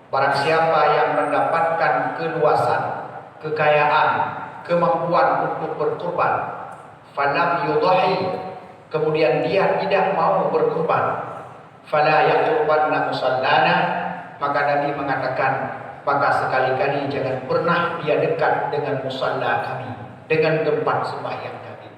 Barang siapa yang mendapatkan keluasan, kekayaan, kemampuan untuk berkurban, falam yudhi, kemudian dia tidak mau berkurban, fala yaqurbanna musallana, maka Nabi mengatakan, maka sekali-kali jangan pernah dia dekat dengan musalla kami, dengan tempat sembahyang kami.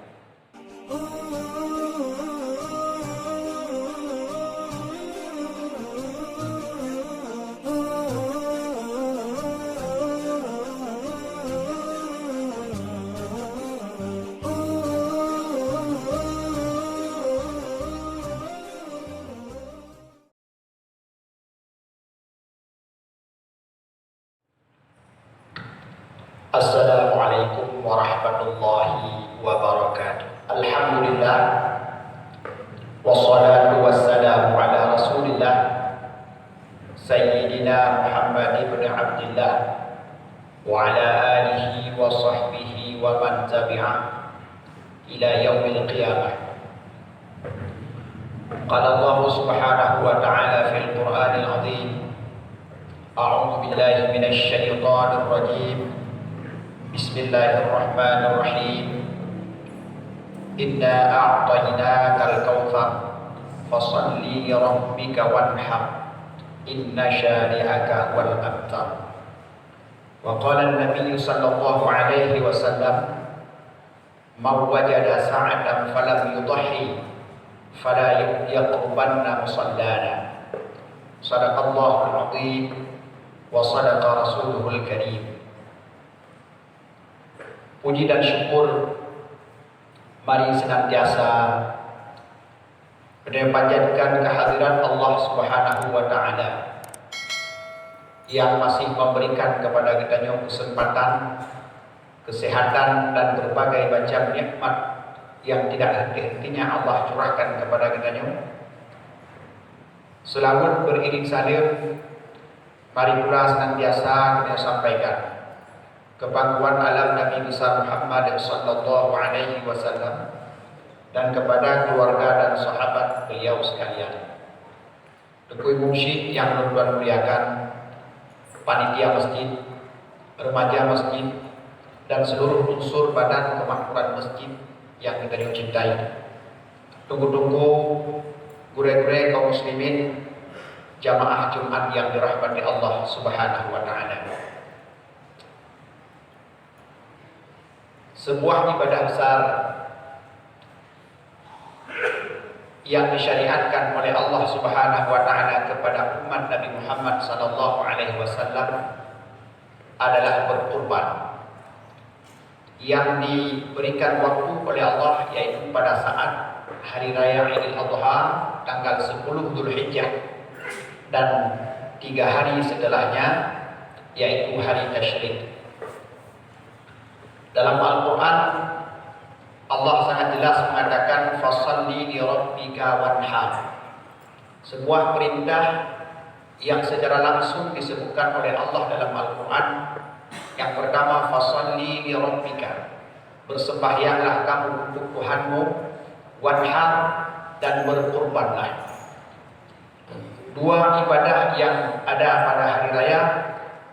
Assalamualaikum warahmatullahi wabarakatuh. Alhamdulillah, wassalatu wassalamu ala rasulillah, Sayyidina Muhammad ibn Abdillah, wa ala alihi wa sahbihi wa man tabi'ah ila yaumil qiyamah. Qala Allah subhanahu wa ta'ala fil Qur'anil azim, a'udzu billahi minasy syaithanir rajim. Bismillahirrahmanirrahim. Inna a'tainakal kautsar fashalli li rabbika wanhar inna syani'aka wal abtar. Wa qala an-nabiy sallallahu alaihi wasallam, man wajada sa'atan falam yudhi fala yaqrubanna musallana. Sadaqallahul azim wa sadaqa rasuluhul karim. Puji dan syukur mari senantiasa panjatkan kehadiran Allah Subhanahu wa ta'ala yang masih memberikan kepada kita kesempatan, kesehatan dan berbagai macam nikmat yang tidak henti-hentinya Allah curahkan kepada kita. Selamat beriring salir, mari pula senantiasa kita sampaikan kepangkuan alam Nabi besar Muhammad sallallahu alaihi wasallam dan kepada keluarga dan sahabat beliau sekalian. Tukui mursyid yang Tuhan muliakan, panitia masjid, remaja masjid, dan seluruh unsur badan kemakmuran masjid yang kita cintai. Tunggu-tunggu gure-gure kaum muslimin jamaah Jumat yang dirahmati Allah Subhanahu wa ta'ala. Sebuah ibadah besar yang disyariatkan oleh Allah Subhanahu wa ta'ala kepada umat Nabi Muhammad sallallahu alaihi wasallam adalah berkurban, yang diberikan waktu oleh Allah yaitu pada saat hari raya Idul Adha tanggal 10 Dzulhijjah dan 3 hari setelahnya yaitu hari Tasyrik. Dalam Al-Quran Allah sangat jelas mengatakan fashalli li rabbika wanhar. Sebuah perintah yang secara langsung disebutkan oleh Allah dalam Al-Quran. Yang pertama, fashalli li rabbika, bersembahyanglah kamu untuk Tuhanmu, wanhar, dan berkurbanlah. Dua ibadah yang ada pada hari raya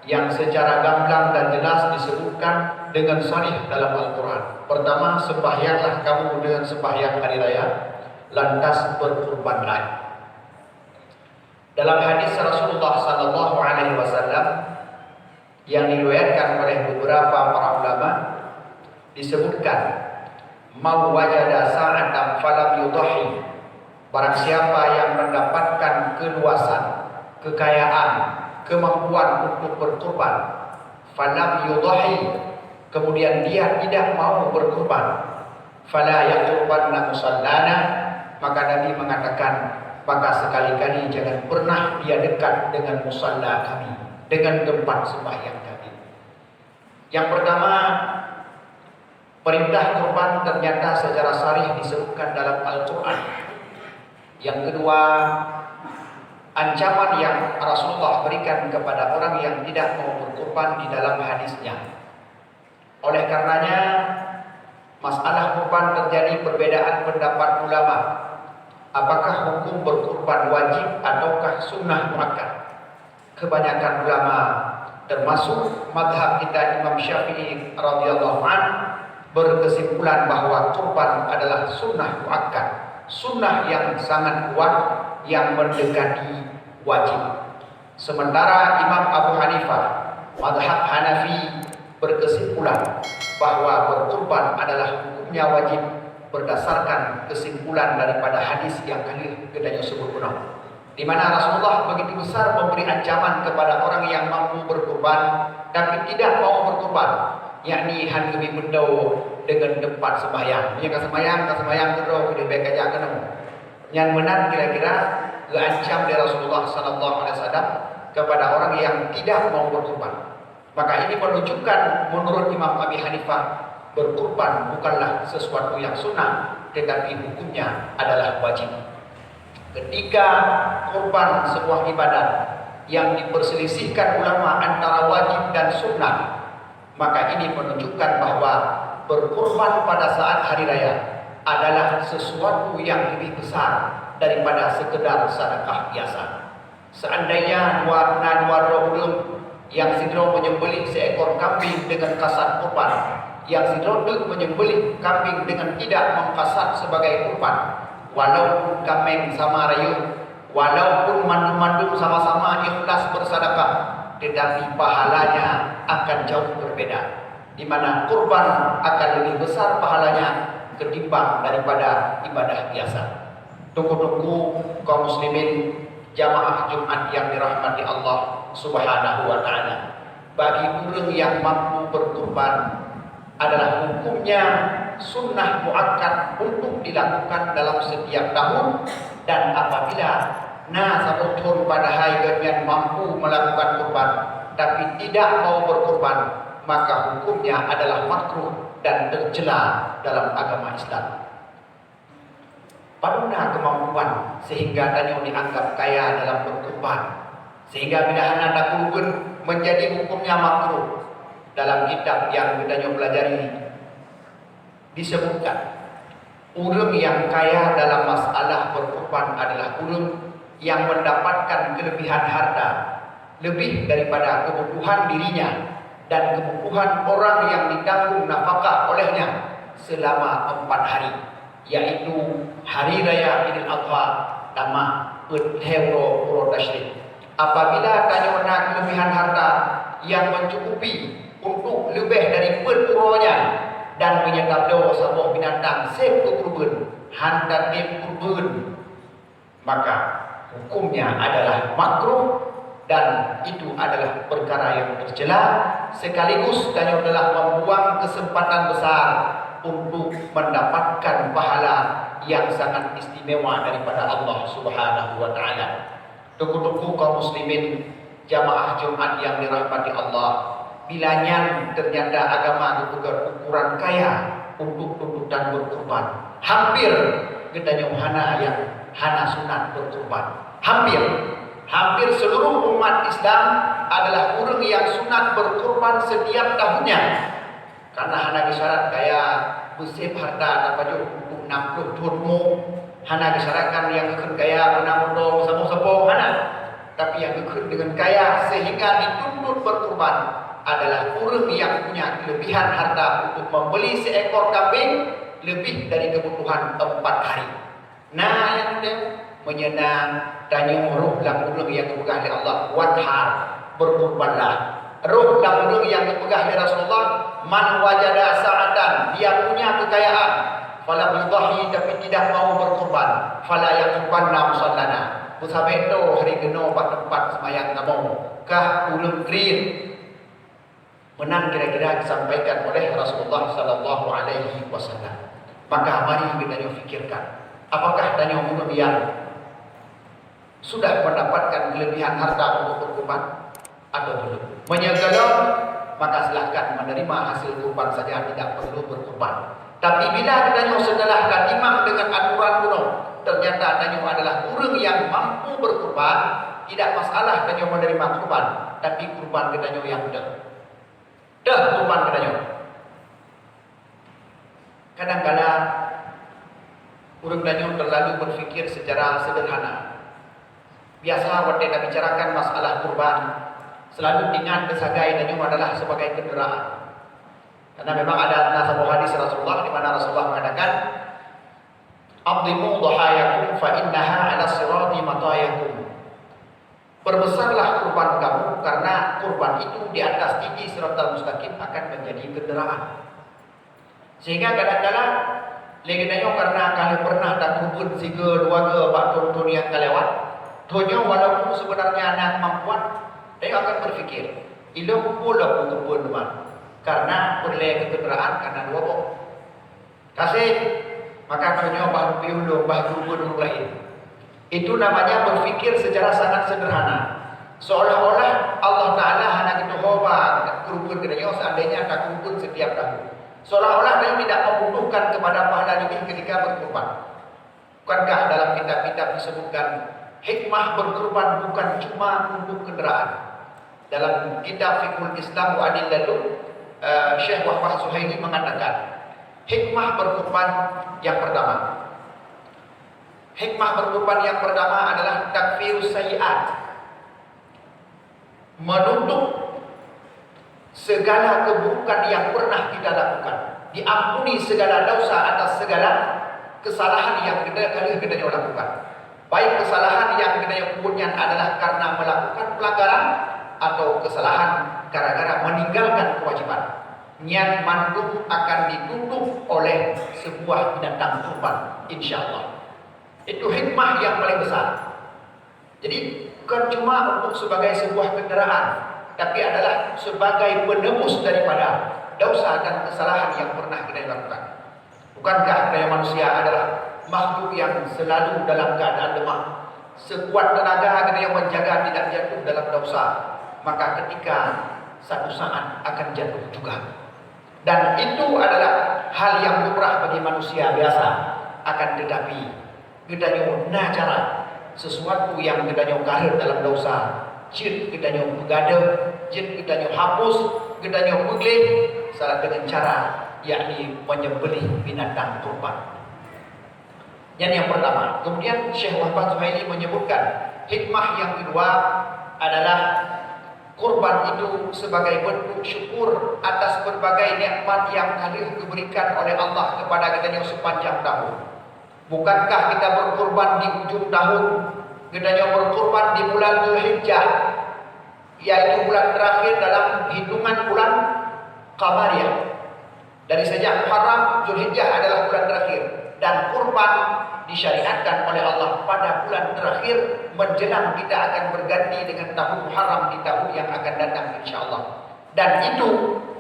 yang secara gamblang dan jelas disebutkan dengan sharih dalam Al-Quran. Pertama, sembahyanglah kamu dengan sembahyang hari raya, lantas berkurbanlah. Dalam hadis Rasulullah sallallahu alaihi wasallam yang diriwayatkan oleh beberapa para ulama disebutkan, "Man wajada sa'atan falam yudhi," barang siapa yang mendapatkan keluasan, kekayaan, kemampuan untuk berkurban, falam yudhi, kemudian dia tidak mau berkurban, fala yaqurbanna musallana, maka Nabi mengatakan, maka sekali-kali jangan pernah dia dekat dengan musalla kami, dengan tempat sembahyang kami. Yang pertama, perintah kurban ternyata secara sharih disebutkan dalam Al-Quran. Yang kedua, ancaman yang Rasulullah berikan kepada orang yang tidak mau berkurban di dalam hadisnya. Oleh karenanya, masalah kurban terjadi perbedaan pendapat ulama. Apakah hukum berkurban wajib ataukah sunnah muakkad? kebanyakan ulama termasuk madhab kita Imam Syafi'i radhiyallahu an berkesimpulan bahwa kurban adalah sunnah muakkad, sunnah yang sangat kuat yang mendekati wajib. Sementara Imam Abu Hanifah madhab Hanafi berkesimpulan bahwa berkurban adalah hukumnya wajib berdasarkan kesimpulan daripada hadis yang kali kita sebut kuno, di mana Rasulullah begitu besar memberi ancaman kepada orang yang mampu berkurban tapi tidak mau berkurban, yakni han lebih bendau dengan tempat sembahyang. Ia sembahyang terus di baik aja kena. Yang benar kira-kira diancam dari Rasulullah sallallahu alaihi wasallam kepada orang yang tidak mau berkurban. Maka ini menunjukkan menurut Imam Abi Hanifah berkurban bukanlah sesuatu yang sunnah, tetapi hukumnya adalah wajib. Ketika kurban sebuah ibadat yang diperselisihkan ulama antara wajib dan sunnah, maka ini menunjukkan bahwa berkurban pada saat hari raya adalah sesuatu yang lebih besar daripada sekedar sedekah biasa. Seandainya dua ulum yang sidro menyembelih seekor kambing dengan kasat kurban, yang sidro menyembelih kambing dengan tidak mengkasat sebagai kurban, walaupun kambing sama rayu, walaupun mandum-mandum sama-sama ikhlas bersedekah, tetapi pahalanya akan jauh berbeda, di mana kurban akan lebih besar pahalanya ketimbang daripada ibadah biasa. Tunggu-tunggu kaum muslimin jamaah Jumat yang dirahmati Allah Subhanahu wa taala. Bagi orang yang mampu berkurban adalah hukumnya sunnah muakkad untuk dilakukan dalam setiap tahun, dan apabila sabotun pada hari yang mampu melakukan kurban tapi tidak mau berkurban, maka hukumnya adalah makruh dan tercela dalam agama Islam. Paduna kemampuan sehingga tanya dianggap kaya dalam berkurban, sehingga bila anda kurban menjadi hukumnya makruh. Dalam kitab yang kita pelajari disebutkan orang yang kaya dalam masalah berkurban adalah orang yang mendapatkan kelebihan harta lebih daripada kebutuhan dirinya dan kebutuhan orang yang ditanggung nafkah olehnya selama 4 hari, yaitu hari raya Idul Adha sama Hero Tashrik. Apabila tanya nak kelebihan harta yang mencukupi untuk lebih dari perpuronya dan menyekap dosa sebuah binatang sep kurban hantar tim kurban, maka hukumnya adalah makruh, dan itu adalah perkara yang tercela, sekaligus tanya telah membuang kesempatan besar untuk mendapatkan pahala yang sangat istimewa daripada Allah Subhanahu wa taala. Tunggu-tunggu kaum muslimin jamaah Jumat yang dirahmati Allah, bilanya ternyata agama ukuran kaya untuk tuntutan berkurban. Hampir kita hana yang hana sunat berkurban. Hampir seluruh umat Islam adalah orang yang sunat berkurban setiap tahunnya. Karena hana disyarat kaya bersih harta dapat untuk 60 turmu, hana disyaratkan yang kaya menang-menang sepuluh hana. Tapi yang dengan kaya sehingga dituntut berkurban adalah orang yang punya kelebihan harta untuk membeli seekor kambing lebih dari kebutuhan 4 hari. Nah, yang dia menyenang tanya roh lang orang yang dipegang oleh Allah, wadhar, berkurbanlah. Roh lang orang yang dipegang oleh Rasulullah, man wajada sa'atan, dia punya kekayaan, fala yudhahi tapi tidak mau berkurban, fala yaqubanna musallana. Pusabek tu hari kena tempat sembahyang kamu kah ulun green menang kira-kira disampaikan oleh Rasulullah sallallahu alaihi wasallam. Maka mari kita fikirkan, apakah tanya ulun yang sudah mendapatkan kelebihan harta untuk berkurban atau belum? Menyegalon, maka silahkan menerima hasil kurban saja, tidak perlu berkurban. Tapi bila kita setelah katimang dengan aturan kuno, ternyata tanya adalah orang yang mampu berkurban, tidak masalah tanya menerima kurban, tapi kurban kita yang dah kurban kita. Kadang-kadang orang tanya terlalu berfikir secara sederhana. Biasa waktu kita bicarakan masalah kurban, selalu ingat kesagai dan adalah sebagai kenderaan. Karena memang ada sebuah hadis Rasulullah di mana Rasulullah mengatakan, "Adhimu dhahayakum fa innaha 'ala sirati matayakum." Perbesarlah kurban kamu karena kurban itu di atas gigi siratal mustaqim akan menjadi kenderaan. Sehingga kadang-kadang legendayo karena kalau pernah tak kubun siga dua ke bak tonton yang kelewat, tonyo walaupun sebenarnya anak kemampuan, dia akan berfikir, ilmu pula kubun teman, karena boleh kenderaan karena dua bok. Kasih, maka tonyo bahu piulu bahu kubun lain. Itu namanya berfikir secara sangat sederhana. Seolah-olah Allah Ta'ala hanya itu hoba kerubun kedanyo seandainya tak kubun setiap tahun. Seolah-olah dia tidak membutuhkan kepada pahala lebih ketika berkurban. Bukankah dalam kitab-kitab disebutkan hikmah berkurban bukan cuma untuk kenderaan. Dalam kitab Fiqhul Islam wa Adillatuh, Syekh Wahbah Suhaili mengatakan hikmah berkurban yang pertama. Hikmah berkurban yang pertama adalah takfirus sayyi'at, menutup segala keburukan yang pernah kita lakukan, diampuni segala dosa atas segala kesalahan yang kita lakukan. Baik kesalahan yang kita punya adalah karena melakukan pelanggaran atau kesalahan gara-gara meninggalkan kewajiban. Niat mandum akan ditutup oleh sebuah binatang kurban, insyaallah. Itu hikmah yang paling besar. Jadi bukan cuma untuk sebagai sebuah kenderaan, tapi adalah sebagai penebus daripada dosa dan kesalahan yang pernah kita lakukan. Bukankah kita manusia adalah makhluk yang selalu dalam keadaan lemah? Sekuat tenaga kita yang menjaga tidak jatuh dalam dosa, maka ketika satu saat akan jatuh juga. Dan itu adalah hal yang lumrah bagi manusia biasa. Akan tetapi kita nyuna cara sesuatu yang kita kahir dalam dosa, jin kita begada, jin kita hapus, kita begleh salah dengan cara yakni menyembelih binatang kurban. Yang pertama. Kemudian Syekh Wahbah Suhaili menyebutkan hikmah yang kedua adalah kurban itu sebagai bentuk syukur atas berbagai nikmat yang telah diberikan oleh Allah kepada kita sepanjang tahun. Bukankah kita berkurban di ujung tahun? Kita berkurban di bulan Dzulhijjah, yaitu bulan terakhir dalam hitungan bulan Qamariyah. Dari sejak Muharram, Dzulhijjah adalah bulan terakhir, dan kurban disyariatkan oleh Allah pada bulan terakhir menjelang kita akan berganti dengan tahun Muharram di tahun yang akan datang insyaallah. Dan itu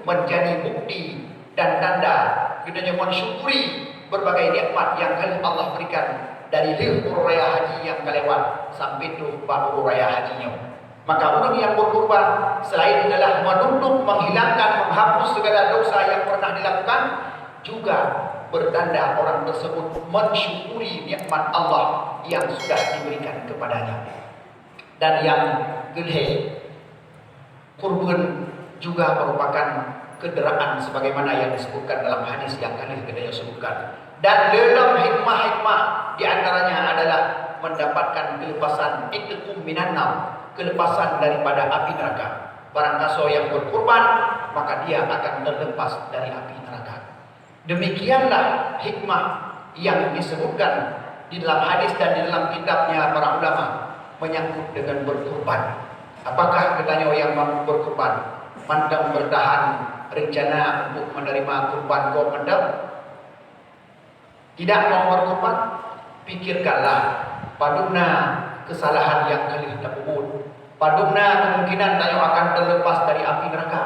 menjadi bukti dan tanda kita mensyukuri berbagai nikmat yang Allah berikan dari libur raya haji yang kelewat sampai tu baru raya hajinya. Maka orang yang berkurban selain adalah menutup, menghilangkan, menghapus segala dosa yang pernah dilakukan, juga bertanda orang tersebut mensyukuri nikmat Allah yang sudah diberikan kepadanya. Dan yang kedua, kurban juga merupakan kenderaan sebagaimana yang disebutkan dalam hadis yang kali kita sebutkan. Dan dalam hikmah-hikmah di antaranya adalah mendapatkan kelepasan itqum minan nar, kelepasan daripada api neraka. Barang kaso yang berkurban, maka dia akan terlepas dari api neraka. Demikianlah hikmah yang disebutkan di dalam hadis dan di dalam kitabnya para ulama menyangkut dengan berkurban. Apakah katanya yang mampu berkurban mantap bertahan rencana untuk menerima kurban kau mendap? Tidak mau berkurban? Pikirkanlah paduna kesalahan yang kali tersebut. Paduna kemungkinan tanyo akan terlepas dari api neraka.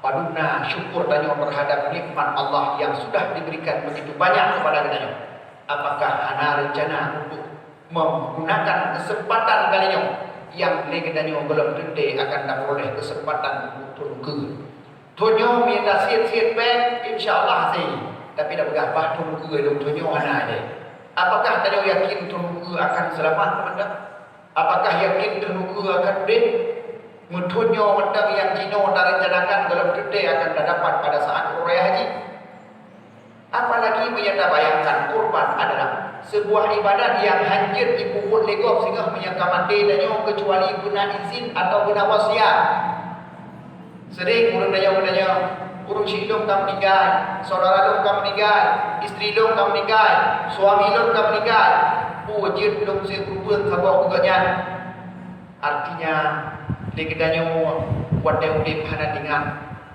Paduna syukur tanyo terhadap nikmat Allah yang sudah diberikan begitu banyak kepada tanyo. Apakah ana rencana untuk menggunakan kesempatan kalinya yang legendario belum tentu akan memperoleh kesempatan untuk turun ke. Tonyo minta siap-siap baik insyaallah sih. Tapi dah bergabah turun ke dalam tonyo ana ada. Apakah tanyo yakin turun ke akan selamat teman-teman? Apakah yakin turun ke akan deh? Mutunyo mentang yang Cino dan rencanakan dalam tentu akan dapat pada saat raya haji. Apalagi menyata bayangkan kurban adalah sebuah ibadat yang hancur dipukul legok sehingga menyakaman dia kecuali guna izin atau guna wasiat. Sering urang daya urang silong kam meninggal, saudara long kam meninggal, isteri long kam meninggal, suami long kam meninggal. Wajib long sekurubun sabok guganya. Artinya legedanya wadai udip hana dengan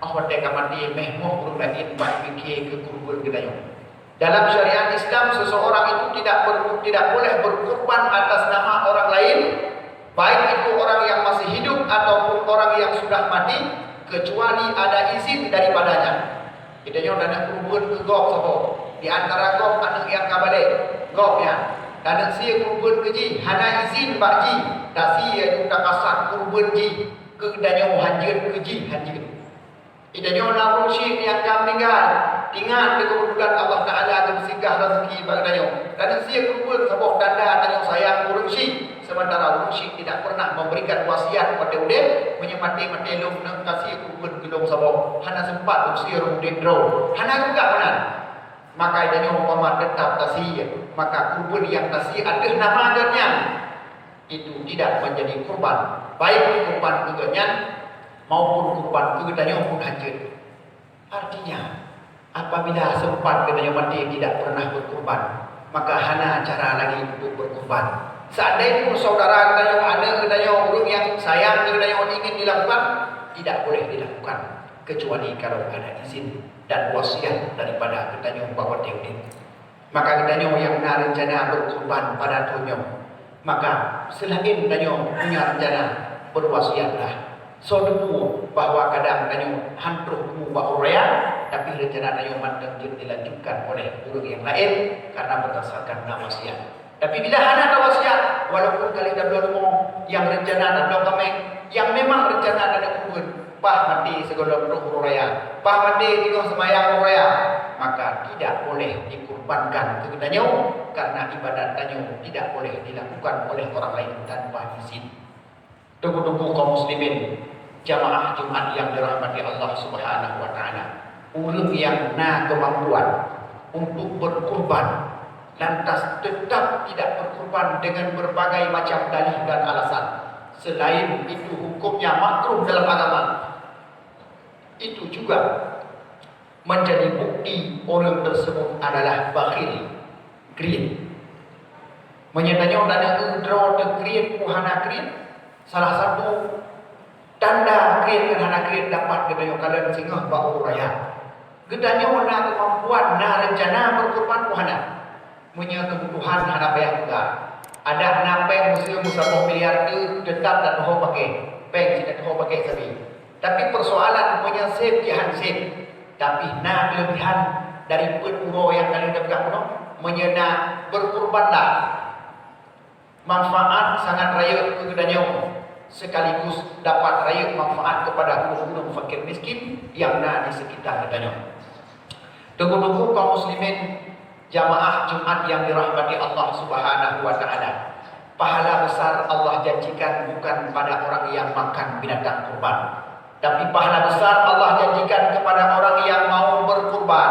wadai kamati mehmoh urang lain baik fikir kekurubun gedanya. Dalam syariat Islam, seseorang itu tidak boleh berkorban atas nama orang lain, baik itu orang yang masih hidup ataupun orang yang sudah mati, kecuali ada izin daripadanya. Idanya dana kurban ke gop sabo. Di antara gop anak yang kabale, gopnya. Dana sia kurban ke ji, hana izin bak ji. Dak sia juga kasar kurban ji ke danya hanjir ke ji hanjir. Idanya nak rusyid yang kam meninggal. Ingat di kebetulan Allah Ta'ala akan bersinggah rezeki bagadanya. Dan sia kumpul sebuah tanda dan sayang urungsi. Sementara urungsi tidak pernah memberikan wasiat kepada udin. Menyemati-mati lung nak kasih kumpul gelung sebuah. Hana sempat usia udin draw. Hana juga benar. Maka idanya umpama tetap kasih. Maka kumpul yang kasih ada nama ajarnya. Itu tidak menjadi kurban. Baik kurban kegenyan maupun kurban kegenanya pun hancur. Artinya apabila sempat kedaya mati tidak pernah berkorban, maka hana cara lagi untuk berkorban. Seandainya pun saudara kedaya, anak kedaya, orang yang sayang kedaya ingin dilakukan, tidak boleh dilakukan kecuali kalau ada izin dan wasiat daripada kedaya bawa Deudin. Maka kedaya yang nak rencana berkorban pada dunia, maka selain kedaya punya rencana berwasiatlah. So demu bahawa kadang kanyu hantuh demu bahawa raya, tapi rencana kanyu mandang dilanjutkan oleh orang yang lain karena berdasarkan nama wasiat. Tapi bila hana ada wasiat, walaupun kali dah belum yang rencana dan belum kameng, yang memang rencana dan kubur, bah mati segala roh raya, bah mati tengok semayang raya, maka tidak boleh dikurbankan kepadanya karena ibadat kanyu tidak boleh dilakukan oleh orang lain tanpa izin. Tunggu-tunggu kaum muslimin, jamaah Jumat yang dirahmati Allah Subhanahu wa taala. Orang yang na kemampuan untuk berkurban lantas tetap tidak berkurban dengan berbagai macam dalih dan alasan. Selain itu hukumnya makruh dalam agama. Itu juga menjadi bukti orang tersebut adalah bakhil, greed. Menyatanya dana draw the greed puhana greed. Salah satu tanda greed kerana greed dapat gedanya kalian singgah bau raya. Gedanya wana kemampuan na rencana berkorban puhana. Punya kebutuhan hana payah juga. Ada hana payah musim musabah miliar itu tetap dan ho pakai. Peng tidak ho pakai sabi. Tapi persoalan punya save jahan save. Tapi na kelebihan dari penuro yang kalian dapat kuno menyena berkorbanlah. Manfaat sangat raya kepadanya sekaligus dapat raya manfaat kepada ulun fakir miskin yang ada di sekitar katanya. Tunggu-tunggu kaum muslimin jamaah Jumat yang dirahmati Allah Subhanahu wa taala. Pahala besar Allah janjikan bukan pada orang yang makan binatang kurban, tapi pahala besar Allah janjikan kepada orang yang mau berkurban.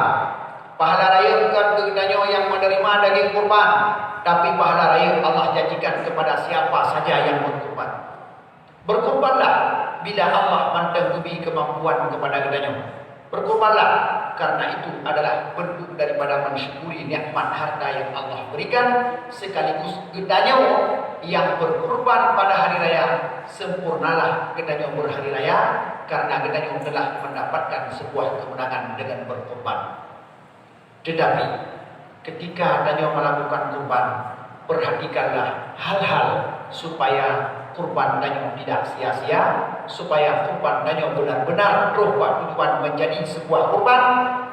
Pahala raya bukan kepadanya yang menerima daging kurban, tapi pahala raya Allah janjikan kepada siapa saja yang berkorban. Berkorbanlah bila Allah mandang lebih kemampuan kepada kepadanya. Berkorbanlah karena itu adalah bentuk daripada mensyukuri nikmat harta yang Allah berikan, sekaligus kepadanya yang berkorban pada hari raya sempurnalah kepadanya berhari raya karena kepadanya telah mendapatkan sebuah kemenangan dengan berkorban. Tetapi ketika tanya melakukan kurban, perhatikanlah hal-hal supaya kurban tanya tidak sia-sia, supaya kurban tanya benar-benar berubah tujuan menjadi sebuah kurban,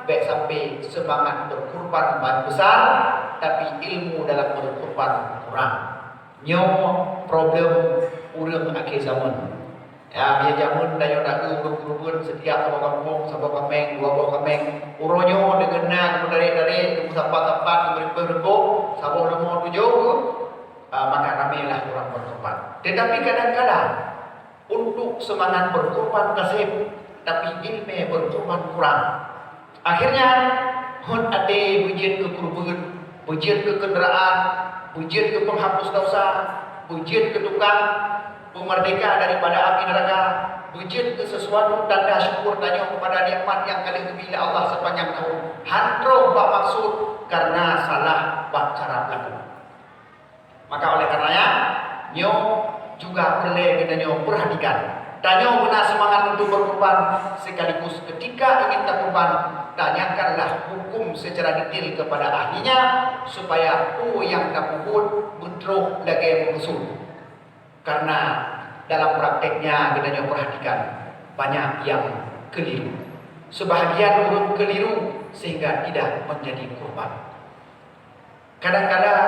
baik sampai semangat berkurban besar, tapi ilmu dalam berkurban kurang. Nyo problem urang akhir zaman. Ya, biar zaman tanya nak urang setiap sama kampung, sama kameng, dua buah kameng, uronyo dengan nak dari tempat-tempat berbentuk, sama nomor 7, maka ramailah orang berkorban. Tetapi kadang-kadang untuk semangat berkorban kasih, tapi ilmu berkorban kurang. Akhirnya hon ade bujian kekurban Pujian ke kenderaan, pujian ke penghapus dosa, pujian ke tukang pemerdeka daripada api neraka, pujian ke sesuatu tanda syukur tanya kepada nikmat yang kali bila Allah sepanjang tahun. Hantro bak maksud karena salah bak cara berlaku. Maka oleh karenanya nyo juga perlu kita nyo perhatikan. Tanya benar semangat untuk berkorban, sekaligus ketika ingin berkorban, tanyakanlah hukum secara detail kepada ahlinya supaya yang tak pun bedroh lagi mengusul. Karena dalam prakteknya kita perhatikan banyak yang keliru. Sebahagian urut keliru sehingga tidak menjadi korban. Kadang-kadang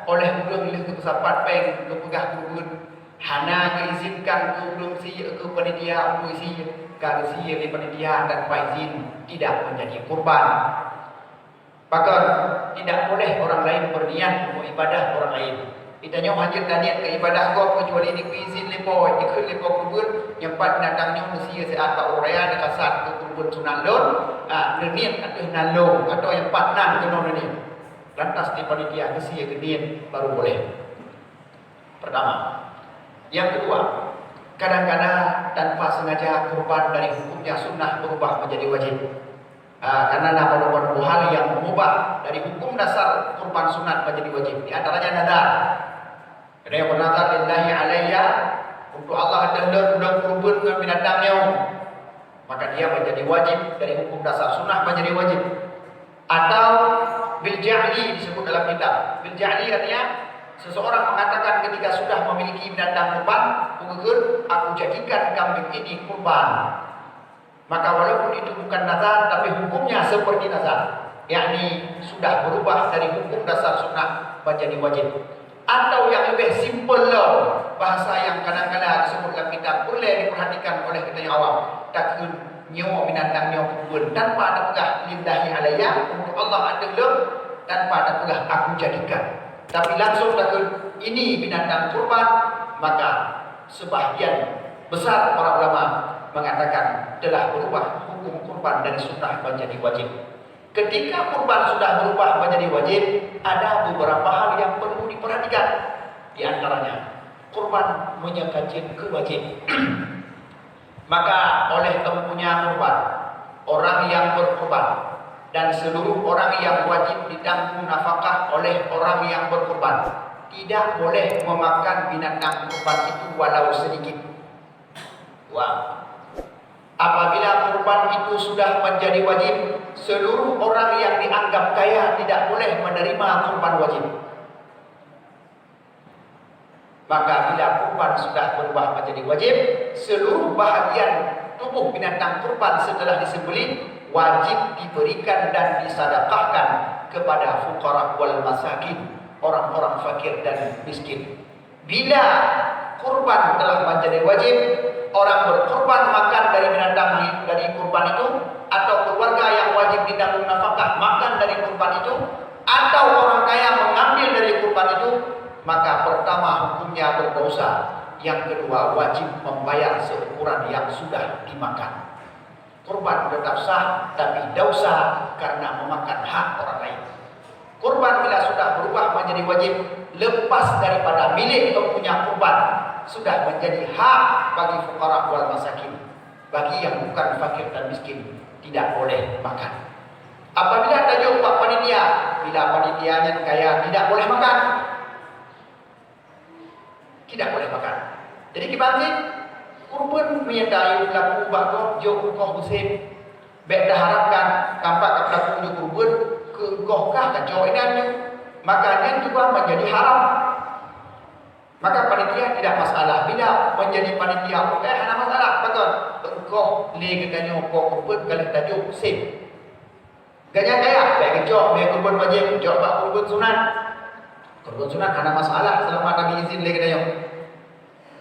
oleh ulung ke sahabat peng ke pegah kurun hana keizinkan ke ulung si ke panitia untuk isi kalau si di panitia tanpa izin tidak menjadi korban. Bahkan tidak boleh orang lain berniat untuk ibadah orang lain. Kita nyo hajat niat ke ibadah kau kecuali di izin lepo ikut lepo kurun yang pat datangnya mesti saat tak uraya dekat saat ke kurun sunat lon niat atau nalong atau yang pat nan ke non ni. Lantas di panitia mesti niat baru boleh. Pertama. Yang kedua, kadang-kadang tanpa sengaja korban dari hukumnya sunnah berubah menjadi wajib. Karena ada beberapa hal yang mengubah dari hukum dasar korban sunat menjadi wajib. Di antaranya nadar. Kerana yang bernazar lillahi alayya untuk Allah dan kurban dengan binatangnya, maka dia menjadi wajib dari hukum dasar sunnah menjadi wajib. Atau bil ja'li disebut dalam kitab. Bil ja'li artinya seseorang mengatakan ketika sudah memiliki binatang kurban, aku jadikan kambing ini kurban. Maka walaupun itu bukan nazar, tapi hukumnya seperti nazar, yakni sudah berubah dari hukum dasar sunnah menjadi wajib. Atau yang lebih simple loh, bahasa yang kadang-kadang disebut dalam kitab boleh diperhatikan oleh kita yang awam. Takun nyawa binatang nyawa kurban tanpa ada pegah lillahi alayya untuk Allah ada lem tanpa ada pegah aku jadikan. Tapi langsung takut ini binatang kurban, maka sebahagian besar para ulama mengatakan telah berubah hukum kurban dari sunnah menjadi wajib. Ketika kurban sudah berubah menjadi wajib, ada beberapa hal yang perlu diperhatikan. Di antaranya, kurban menyangkatin kewajib. Maka oleh tempunya kurban, orang yang berkurban dan seluruh orang yang wajib ditanggung nafkah oleh orang yang berkorban tidak boleh memakan binatang kurban itu walau sedikit. Wah. Apabila kurban itu sudah menjadi wajib, seluruh orang yang dianggap kaya tidak boleh menerima kurban wajib. Maka bila kurban sudah berubah menjadi wajib, seluruh bahagian tubuh binatang kurban setelah disembelih wajib diberikan dan disedekahkan kepada fuqara wal masakin, orang-orang fakir dan miskin. Bila kurban telah menjadi wajib, orang berkurban makan dari binatang dari kurban itu, atau keluarga yang wajib ditanggung nafkah makan dari kurban itu, atau orang kaya mengambil dari kurban itu, maka pertama hukumnya berdosa, yang kedua wajib membayar seukuran yang sudah dimakan. Kurban tetap sah, tapi dosa karena memakan hak orang lain. Kurban bila sudah berubah menjadi wajib, lepas daripada milik pempunya kurban, sudah menjadi hak bagi fuqara wal masakin. Bagi yang bukan fakir dan miskin, tidak boleh makan. Apabila tajuk pak panitia, bila panitianya kaya tidak boleh makan, tidak boleh makan. Jadi kibanti kurban menyertai pelaku bakok jauh koh musim. Bek dah harapkan tampak pelaku kurban ke kohkah kacau ini, maka dia juga menjadi haram. Maka panitia tidak masalah. Bila menjadi panitia, ada masalah. Betul. Engkau li keganyo kau kurban kalau tajuk musim. Ganya kaya, baik kacau, baik kurban wajib, jauh pak kurban sunat. Kurban sunat ada masalah selama kami izin li keganyo.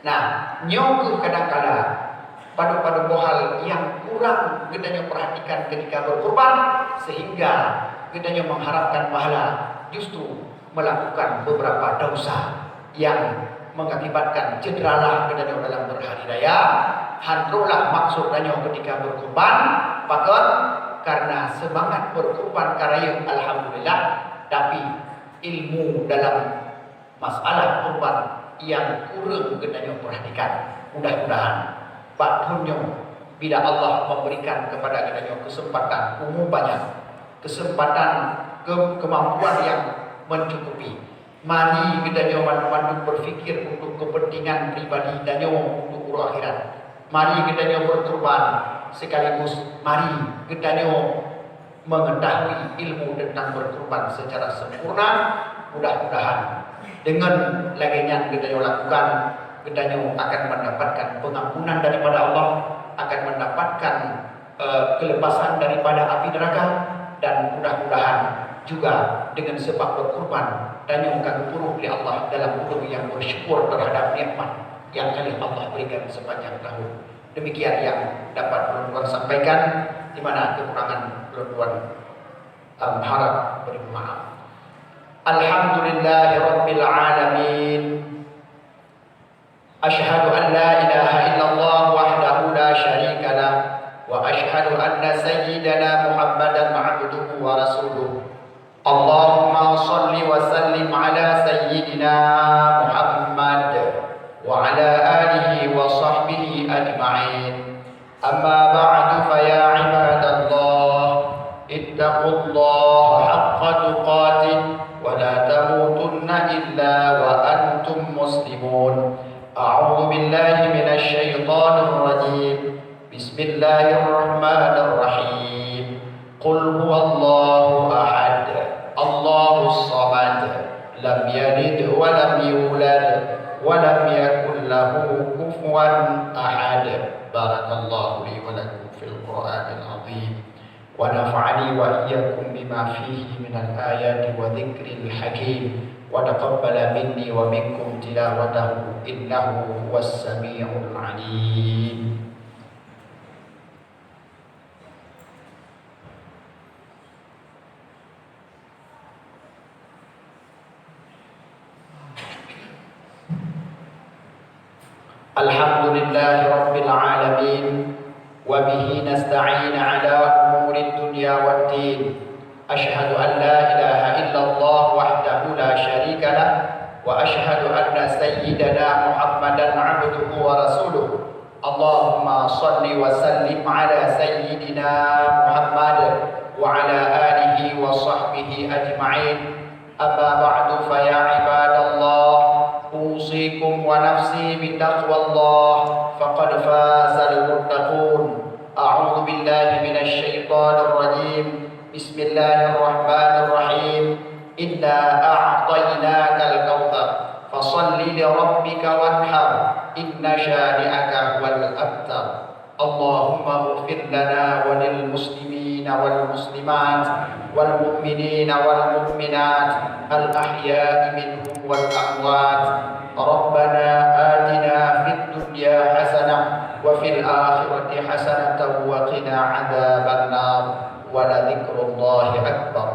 Nah, nyoku kadang-kadang pada hal yang kurang kita perhatikan ketika berkurban, sehingga kita mengharapkan pahala, justru melakukan beberapa dosa yang mengakibatkan cederalah kita dalam berhari raya. Handrolah maksud kita ketika berkurban, bahkan karena semangat berkurban karaya alhamdulillah, tapi ilmu dalam masalah kurban yang kurang kenanya perhatikan. Mudah-mudahan Pak Dunyo bila Allah memberikan kepada kenanya kesempatan banyak, kesempatan kemampuan yang mencukupi. Mari kita mandu berfikir untuk kepentingan pribadi dan untuk urusan akhirat. Mari kita berkorban sekaligus mari kita mengetahui ilmu tentang berkorban secara sempurna. Mudah-mudahan dengan laginya kita lakukan, kita akan mendapatkan pengampunan daripada Allah, akan mendapatkan kelepasan daripada api neraka, dan mudah-mudahan juga dengan sebab berkorban dan akan buruk di Allah dalam hidup yang bersyukur terhadap nikmat yang kali Allah berikan sepanjang tahun. Demikian yang dapat Tuan sampaikan, di mana kekurangan Tuan harap beri maaf. Alhamdulillahirabbil alamin. Asyhadu an la ilaha illallah wahdahu la syarika lah wa asyhadu anna sayyidana Muhammadan abduhu wa rasuluh. Allahumma shalli wa sallim ala sayyidina Muhammad wa ala alihi wa sahbihi ajma'in. Amma ba'du fa ya ibadallah ittaqullaha haqqa tuqatih wa la tamutunna illa wa antum muslimun. A'udzu billahi minasy syaithanir rajim. Bismillahirrahmanirrahim. Qul huwallahu ahad, Allahus samad, lam yalid wa lam yulad wa lam yakul lahu kufuwan ahad. Barakallahu li wa lakum fil Qur'anil azim wa nafa'ani wa iyyakum bima fihi minal ayati wa dzikril hakim wa taqabbala minni wa minkum tilawatahu innahu huwas samiul alim. Alhamdulillahi rabbil alamin wa bihi nasta'in ala umuri dunya waddin. Asyhadu an la ilaha illallah wahdahu la syarika lah wa asyhadu anna sayyidana Muhammadan abduhu wa rasuluh. Allahumma shalli wa sallim ala sayyidina Muhammad wa ala alihi wa sahbihi ajma'in. Amma ba'du fa ya ibadallah, أوصيكم ونفسي بتقوى الله فقد فاز المتقون. أعوذ بالله من الشيطان الرجيم. بسم الله الرحمن الرحيم. إنا أعطيناك الكوثر فصل لربك وانحر إن شانئك هو الأبتر. اللهم اغفر لنا وللمسلمين والمسلمات والمؤمنين والمؤمنات الأحياء منهم والأموات. ربنا آتنا في الدنيا حسنة وفي الآخرة حسنة وقنا عذاب النار ولذكر الله أكبر.